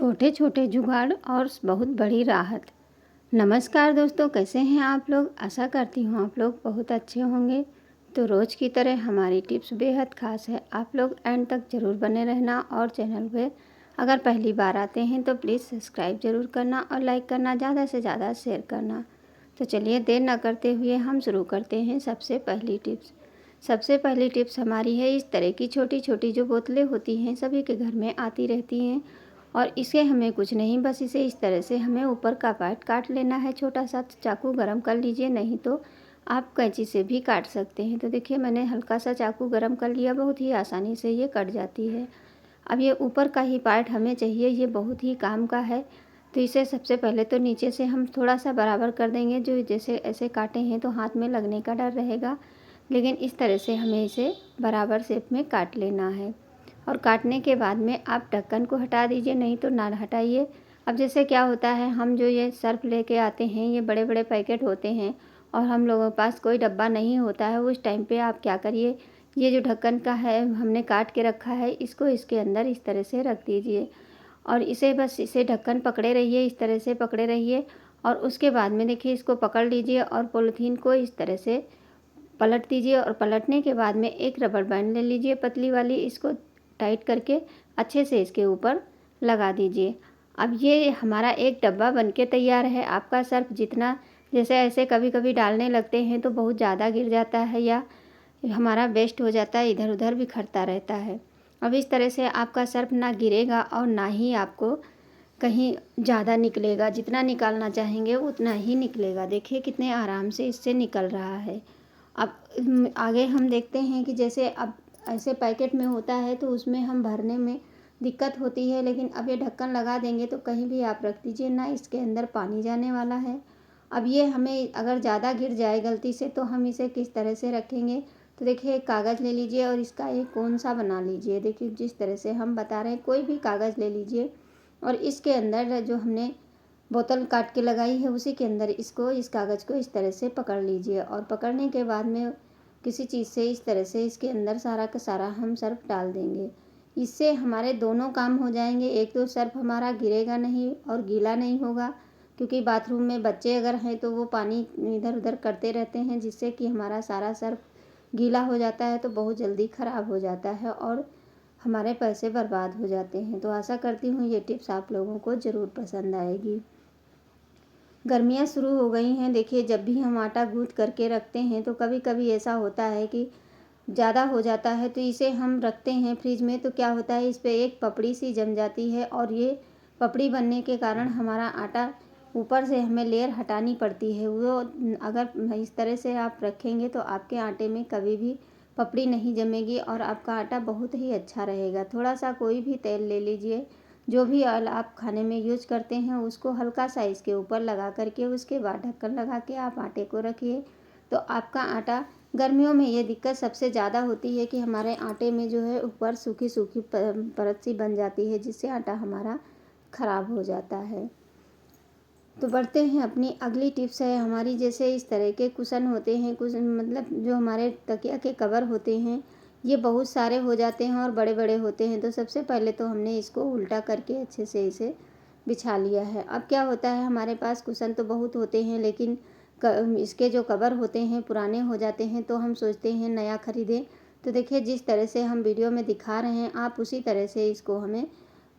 छोटे छोटे जुगाड़ और बहुत बड़ी राहत। नमस्कार दोस्तों, कैसे हैं आप लोग। आशा करती हूँ आप लोग बहुत अच्छे होंगे। तो रोज़ की तरह हमारी टिप्स बेहद ख़ास है, आप लोग एंड तक ज़रूर बने रहना। और चैनल पे अगर पहली बार आते हैं तो प्लीज़ सब्सक्राइब ज़रूर करना और लाइक करना, ज़्यादा से ज़्यादा शेयर करना। तो चलिए देर ना करते हुए हम शुरू करते हैं। सबसे पहली टिप्स हमारी है, इस तरह की छोटी छोटी जो बोतलें होती हैं सभी के घर में आती रहती हैं। और इसे हमें कुछ नहीं, बस इसे इस तरह से हमें ऊपर का पार्ट काट लेना है। छोटा सा चाकू गरम कर लीजिए, नहीं तो आप कैंची से भी काट सकते हैं। तो देखिए मैंने हल्का सा चाकू गरम कर लिया, बहुत ही आसानी से ये कट जाती है। अब ये ऊपर का ही पार्ट हमें चाहिए, ये बहुत ही काम का है। तो इसे सबसे पहले तो नीचे से हम थोड़ा सा बराबर कर देंगे। जो जैसे ऐसे काटे हैं तो हाथ में लगने का डर रहेगा, लेकिन इस तरह से हमें इसे बराबर शेप में काट लेना है। और काटने के बाद में आप ढक्कन को हटा दीजिए, नहीं तो ना हटाइए। अब जैसे क्या होता है, हम जो ये सर्फ लेके आते हैं, ये बड़े बड़े पैकेट होते हैं और हम लोगों के पास कोई डब्बा नहीं होता है। उस टाइम पे आप क्या करिए, ये जो ढक्कन का है हमने काट के रखा है, इसको इसके अंदर इस तरह से रख दीजिए। और इसे ढक्कन पकड़े रहिए, इस तरह से पकड़े रहिए। और उसके बाद में देखिए इसको पकड़ लीजिए और पॉलीथीन को इस तरह से पलट दीजिए। और पलटने के बाद में एक रबर बैंड ले लीजिए पतली वाली, इसको टाइट करके अच्छे से इसके ऊपर लगा दीजिए। अब ये हमारा एक डब्बा बनके तैयार है। आपका सर्फ जितना, जैसे ऐसे कभी कभी डालने लगते हैं तो बहुत ज़्यादा गिर जाता है या हमारा वेस्ट हो जाता है, इधर उधर बिखरता रहता है। अब इस तरह से आपका सर्फ ना गिरेगा और ना ही आपको कहीं ज़्यादा निकलेगा। जितना निकालना चाहेंगे उतना ही निकलेगा। देखिए कितने आराम से इससे निकल रहा है। अब आगे हम देखते हैं कि जैसे अब ऐसे पैकेट में होता है तो उसमें हम भरने में दिक्कत होती है, लेकिन अब ये ढक्कन लगा देंगे तो कहीं भी आप रख दीजिए ना, इसके अंदर पानी जाने वाला है। अब ये हमें अगर ज़्यादा गिर जाए गलती से तो हम इसे किस तरह से रखेंगे। तो देखिए एक कागज़ ले लीजिए और इसका एक कोन सा बना लीजिए। देखिए जिस तरह से हम बता रहे हैं, कोई भी कागज़ ले लीजिए और इसके अंदर जो हमने बोतल काट के लगाई है उसी के अंदर इस कागज़ को इस तरह से पकड़ लीजिए। और पकड़ने के बाद में किसी चीज़ से इस तरह से इसके अंदर सारा का सारा हम सर्फ डाल देंगे। इससे हमारे दोनों काम हो जाएंगे। एक तो सर्फ हमारा गिरेगा नहीं और गीला नहीं होगा, क्योंकि बाथरूम में बच्चे अगर हैं तो वो पानी इधर उधर करते रहते हैं, जिससे कि हमारा सारा सर्फ गीला हो जाता है तो बहुत जल्दी ख़राब हो जाता है और हमारे पैसे बर्बाद हो जाते हैं। तो आशा करती हूँ ये टिप्स आप लोगों को ज़रूर पसंद आएगी। गर्मियाँ शुरू हो गई हैं। देखिए जब भी हम आटा गूँथ करके रखते हैं तो कभी कभी ऐसा होता है कि ज़्यादा हो जाता है, तो इसे हम रखते हैं फ्रिज में तो क्या होता है, इस पर एक पपड़ी सी जम जाती है और ये पपड़ी बनने के कारण हमारा आटा ऊपर से हमें लेयर हटानी पड़ती है। वो अगर इस तरह से आप रखेंगे तो आपके आटे में कभी भी पपड़ी नहीं जमेगी और आपका आटा बहुत ही अच्छा रहेगा। थोड़ा सा कोई भी तेल ले लीजिए, जो भी ऑयल आप खाने में यूज करते हैं उसको हल्का सा इसके ऊपर लगा करके उसके बाद ढक्कन लगा के आप आटे को रखिए। तो आपका आटा, गर्मियों में ये दिक्कत सबसे ज़्यादा होती है कि हमारे आटे में जो है ऊपर सूखी सूखी परत सी बन जाती है, जिससे आटा हमारा ख़राब हो जाता है। तो बढ़ते हैं अपनी अगली टिप्स है हमारी। जैसे इस तरह के कुशन होते हैं, कुशन मतलब जो हमारे तकिया के कवर होते हैं, ये बहुत सारे हो जाते हैं और बड़े बड़े होते हैं। तो सबसे पहले तो हमने इसको उल्टा करके अच्छे से इसे बिछा लिया है। अब क्या होता है, हमारे पास कुशन तो बहुत होते हैं लेकिन इसके जो कवर होते हैं पुराने हो जाते हैं, तो हम सोचते हैं नया ख़रीदें। तो देखिए जिस तरह से हम वीडियो में दिखा रहे हैं आप उसी तरह से इसको हमें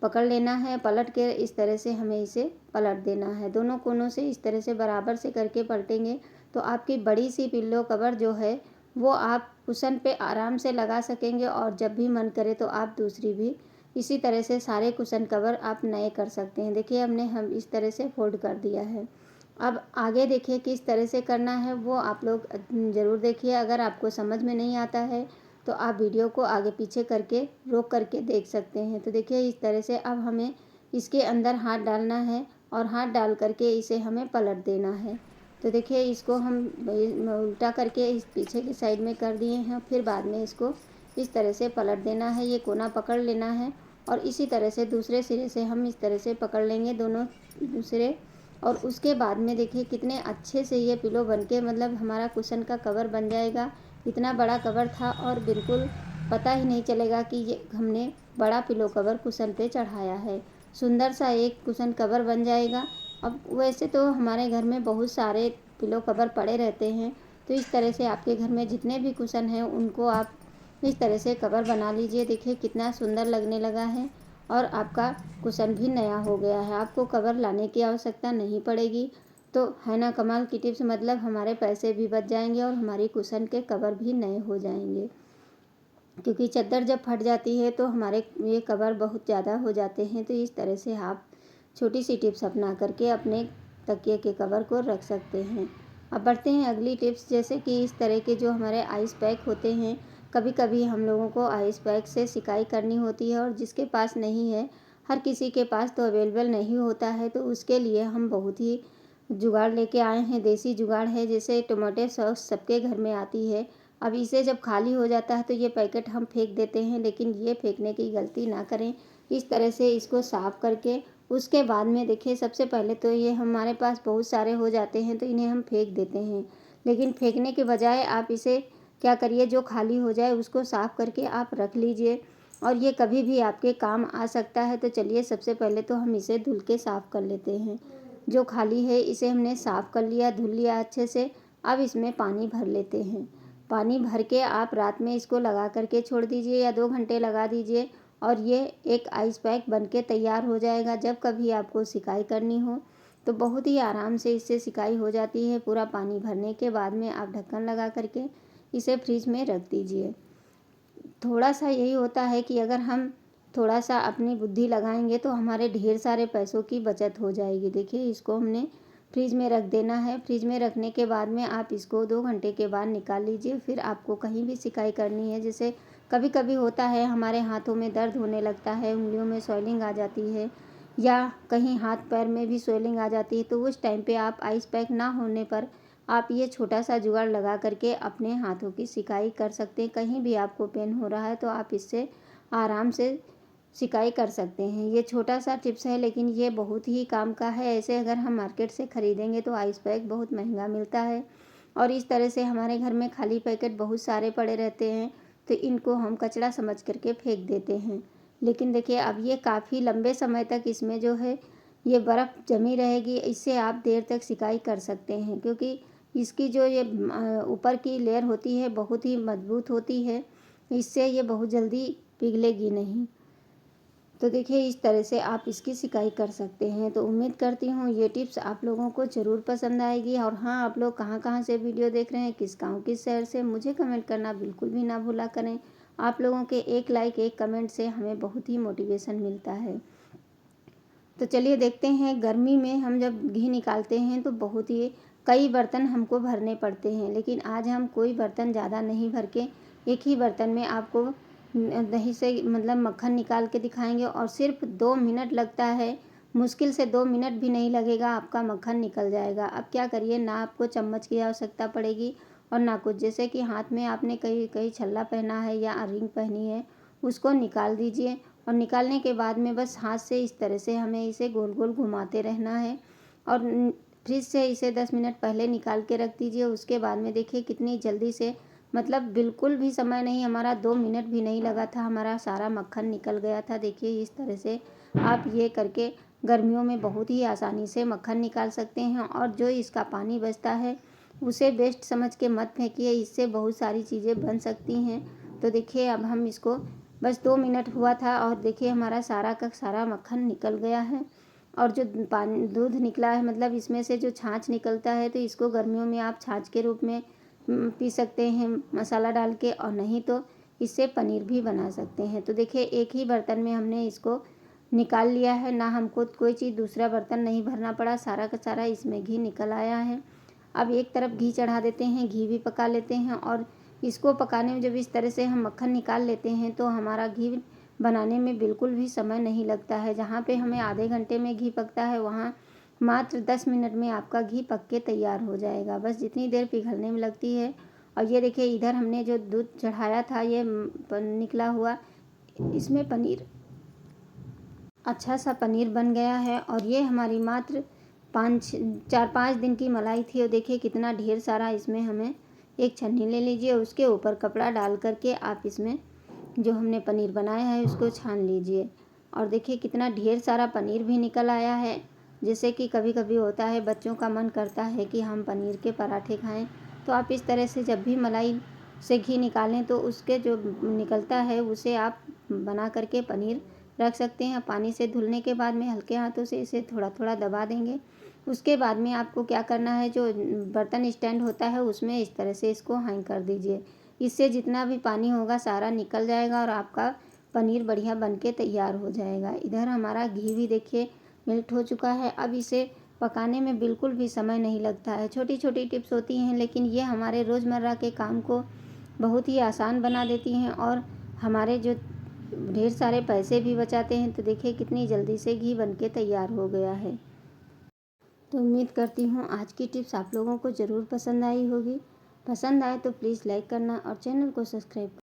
पकड़ लेना है। पलट के इस तरह से हमें इसे पलट देना है। दोनों कोनों से इस तरह से बराबर से करके पलटेंगे तो आपकी बड़ी सी पिल्लो कवर जो है वो आप कुशन पे आराम से लगा सकेंगे। और जब भी मन करे तो आप दूसरी भी इसी तरह से सारे कुशन कवर आप नए कर सकते हैं। देखिए हमने इस तरह से फोल्ड कर दिया है। अब आगे देखिए किस तरह से करना है वो आप लोग ज़रूर देखिए। अगर आपको समझ में नहीं आता है तो आप वीडियो को आगे पीछे करके रोक करके देख सकते हैं। तो देखिए इस तरह से अब हमें इसके अंदर हाथ डालना है और हाथ डाल करके इसे हमें पलट देना है। तो देखिए इसको हम उल्टा करके इस पीछे की साइड में कर दिए हैं, फिर बाद में इसको इस तरह से पलट देना है। ये कोना पकड़ लेना है और इसी तरह से दूसरे सिरे से हम इस तरह से पकड़ लेंगे दोनों दूसरे। और उसके बाद में देखिए कितने अच्छे से ये पिलो बनके मतलब हमारा कुशन का कवर बन जाएगा। इतना बड़ा कवर था और बिल्कुल पता ही नहीं चलेगा कि ये हमने बड़ा पिलो कवर कुशन पे चढ़ाया है। सुंदर सा एक कुशन कवर बन जाएगा। अब वैसे तो हमारे घर में बहुत सारे पिलो कवर पड़े रहते हैं, तो इस तरह से आपके घर में जितने भी कुशन हैं उनको आप इस तरह से कवर बना लीजिए। देखिए कितना सुंदर लगने लगा है और आपका कुशन भी नया हो गया है। आपको कवर लाने की आवश्यकता नहीं पड़ेगी। तो है ना कमाल की टिप्स, मतलब हमारे पैसे भी बच जाएंगे और हमारी कुशन के कवर भी नए हो जाएंगे। क्योंकि चादर जब फट जाती है तो हमारे ये कवर बहुत ज़्यादा हो जाते हैं। तो इस तरह से आप छोटी सी टिप्स अपना करके अपने तकिए के कवर को रख सकते हैं। अब बढ़ते हैं अगली टिप्स, जैसे कि इस तरह के जो हमारे आइस पैक होते हैं, कभी कभी हम लोगों को आइस पैक से सिकाई करनी होती है और जिसके पास नहीं है, हर किसी के पास तो अवेलेबल नहीं होता है, तो उसके लिए हम बहुत ही जुगाड़ लेके आए हैं। देसी जुगाड़ है, जैसे टोमेटो सॉस सबके घर में आती है। अब इसे जब खाली हो जाता है तो ये पैकेट हम फेंक देते हैं, लेकिन ये फेंकने की गलती ना करें। इस तरह से इसको साफ़ करके उसके बाद में देखिए, सबसे पहले तो ये हमारे पास बहुत सारे हो जाते हैं तो इन्हें हम फेंक देते हैं, लेकिन फेंकने के बजाय आप इसे क्या करिए, जो खाली हो जाए उसको साफ़ करके आप रख लीजिए और ये कभी भी आपके काम आ सकता है। तो चलिए सबसे पहले तो हम इसे धुल के साफ़ कर लेते हैं। जो खाली है इसे हमने साफ़ कर लिया, धुल लिया अच्छे से। अब इसमें पानी भर लेते हैं। पानी भर के आप रात में इसको लगा करके छोड़ दीजिए या 2 घंटे लगा दीजिए और ये एक आइस पैक बन के तैयार हो जाएगा। जब कभी आपको सिकाई करनी हो तो बहुत ही आराम से इससे सिकाई हो जाती है। पूरा पानी भरने के बाद में आप ढक्कन लगा करके इसे फ्रिज में रख दीजिए। थोड़ा सा यही होता है कि अगर हम थोड़ा सा अपनी बुद्धि लगाएंगे तो हमारे ढेर सारे पैसों की बचत हो जाएगी। देखिए इसको हमने फ्रिज में रख देना है। फ्रिज में रखने के बाद में आप इसको 2 घंटे के बाद निकाल लीजिए। फिर आपको कहीं भी सिकाई करनी है, जैसे कभी कभी होता है हमारे हाथों में दर्द होने लगता है, उंगलियों में स्वेलिंग आ जाती है या कहीं हाथ पैर में भी स्वेलिंग आ जाती है, तो उस टाइम पे आप आइस पैक ना होने पर आप ये छोटा सा जुगाड़ लगा करके अपने हाथों की सिकाई कर सकते हैं। कहीं भी आपको पेन हो रहा है तो आप इससे आराम से सिकाई कर सकते हैं। ये छोटा सा टिप्स है लेकिन ये बहुत ही काम का है। ऐसे अगर हम मार्केट से ख़रीदेंगे तो आइस पैक बहुत महंगा मिलता है और इस तरह से हमारे घर में खाली पैकेट बहुत सारे पड़े रहते हैं, तो इनको हम कचरा समझ करके फेंक देते हैं। लेकिन देखिए अब ये काफ़ी लंबे समय तक इसमें जो है ये बर्फ़ जमी रहेगी। इससे आप देर तक सिकाई कर सकते हैं, क्योंकि इसकी जो ये ऊपर की लेयर होती है बहुत ही मजबूत होती है, इससे ये बहुत जल्दी पिघलेगी नहीं। तो देखिए इस तरह से आप इसकी सिकाई कर सकते हैं। तो उम्मीद करती हूँ ये टिप्स आप लोगों को ज़रूर पसंद आएगी। और हाँ, आप लोग कहाँ कहाँ से वीडियो देख रहे हैं, किस गाँव किस शहर से, मुझे कमेंट करना बिल्कुल भी ना भूला करें। आप लोगों के एक लाइक एक कमेंट से हमें बहुत ही मोटिवेशन मिलता है। तो चलिए देखते हैं, गर्मी में हम जब घी निकालते हैं तो बहुत ही कई बर्तन हमको भरने पड़ते हैं, लेकिन आज हम कोई बर्तन ज़्यादा नहीं भर के एक ही बर्तन में आपको दही से मतलब मक्खन निकाल के दिखाएंगे और सिर्फ 2 मिनट लगता है। मुश्किल से 2 मिनट भी नहीं लगेगा, आपका मक्खन निकल जाएगा। अब क्या करिए, ना आपको चम्मच की आवश्यकता पड़ेगी और ना कुछ, जैसे कि हाथ में आपने कहीं कहीं छल्ला पहना है या रिंग पहनी है, उसको निकाल दीजिए और निकालने के बाद में बस हाथ से इस तरह से हमें इसे गोल गोल घुमाते रहना है और फ्रिज से इसे 10 मिनट पहले निकाल के रख दीजिए। उसके बाद में देखिए कितनी जल्दी से, मतलब बिल्कुल भी समय नहीं, हमारा 2 मिनट भी नहीं लगा था, हमारा सारा मक्खन निकल गया था। देखिए इस तरह से आप ये करके गर्मियों में बहुत ही आसानी से मक्खन निकाल सकते हैं। और जो इसका पानी बचता है उसे वेस्ट समझ के मत फेंकिए, इससे बहुत सारी चीज़ें बन सकती हैं। तो देखिए अब हम इसको बस 2 मिनट हुआ था और देखिए हमारा सारा का सारा मक्खन निकल गया है। और जो पानी दूध निकला है, मतलब इसमें से जो छाछ निकलता है, तो इसको गर्मियों में आप छाछ के रूप में पी सकते हैं मसाला डाल के, और नहीं तो इससे पनीर भी बना सकते हैं। तो देखिए एक ही बर्तन में हमने इसको निकाल लिया है, ना हमको कोई चीज़ दूसरा बर्तन नहीं भरना पड़ा, सारा का सारा इसमें घी निकल आया है। अब एक तरफ घी चढ़ा देते हैं, घी भी पका लेते हैं और इसको पकाने में जब इस तरह से हम मक्खन निकाल लेते हैं तो हमारा घी बनाने में बिल्कुल भी समय नहीं लगता है। जहाँ पे हमें आधे घंटे में घी पकता है, वहाँ मात्र 10 मिनट में आपका घी पक के तैयार हो जाएगा, बस जितनी देर पिघलने में लगती है। और ये देखिए इधर हमने जो दूध चढ़ाया था ये निकला हुआ, इसमें पनीर, अच्छा सा पनीर बन गया है। और ये हमारी मात्र 4-5 दिन की मलाई थी। और देखिए कितना ढेर सारा इसमें हमें, एक छन्नी ले लीजिए, उसके ऊपर कपड़ा डाल करके आप इसमें जो हमने पनीर बनाया है उसको छान लीजिए। और देखिए कितना ढेर सारा पनीर भी निकल आया है। जैसे कि कभी कभी होता है बच्चों का मन करता है कि हम पनीर के पराठे खाएं, तो आप इस तरह से जब भी मलाई से घी निकालें तो उसके जो निकलता है उसे आप बना करके पनीर रख सकते हैं। पानी से धुलने के बाद में हल्के हाथों से इसे थोड़ा थोड़ा दबा देंगे। उसके बाद में आपको क्या करना है, जो बर्तन स्टैंड होता है उसमें इस तरह से इसको हैंग कर दीजिए। इससे जितना भी पानी होगा सारा निकल जाएगा और आपका पनीर बढ़िया बन के तैयार हो जाएगा। इधर हमारा घी भी देखिए मेल्ट हो चुका है। अब इसे पकाने में बिल्कुल भी समय नहीं लगता है। छोटी छोटी टिप्स होती हैं लेकिन ये हमारे रोज़मर्रा के काम को बहुत ही आसान बना देती हैं और हमारे जो ढेर सारे पैसे भी बचाते हैं। तो देखिए कितनी जल्दी से घी बन के तैयार हो गया है। तो उम्मीद करती हूँ आज की टिप्स आप लोगों को ज़रूर पसंद आई होगी। पसंद आए तो प्लीज़ लाइक करना और चैनल को सब्सक्राइब